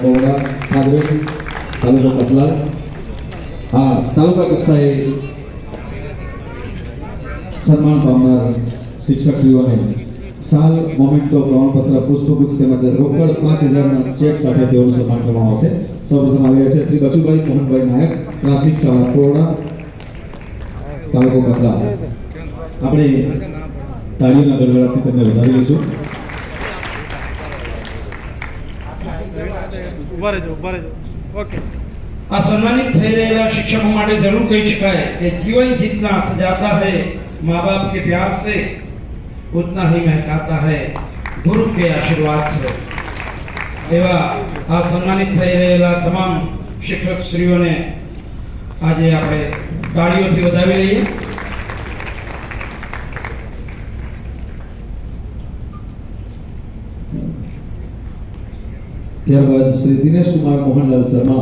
બરોડા ખાગરેજ તાલુકો કતલાલ આ તાલુકા કક્ષાએ સન્માન પામનાર શિક્ષકશ્રીઓને સાલ મોમેન્ટો પ્રમાણપત્ર પુષ્પગુચ્છ તેમજ રોકડ 5000ના ચેક સાથે તેઓનું સન્માન કરવામાં આવશે। સૌપ્રથમ આવી રહ્યા છે શ્રી બચુભાઈ મોહનભાઈ નાયક, પ્રાથમિક શાળા કોરડા તાલુકો કતલાલ। આપણે તાળીઓના ગડગડાટથી તેમને વધાવી લઈશું। आ सम्मानित थे रहेला शिक्षकों माटे जरूर कही शकाय कि जीवन जितना सजाता है माँ बाप के प्यार से उतना ही महकाता है गुरु के आशीर्वाद से। एवा आ सम्मानित थे रहेला तमाम शिक्षक श्रीओं ने आज आपणे ताळीओथी વધાવી લઈએ। ત્યારબાદ શ્રી દિનેશ કુમાર મોહનલાલ શર્મા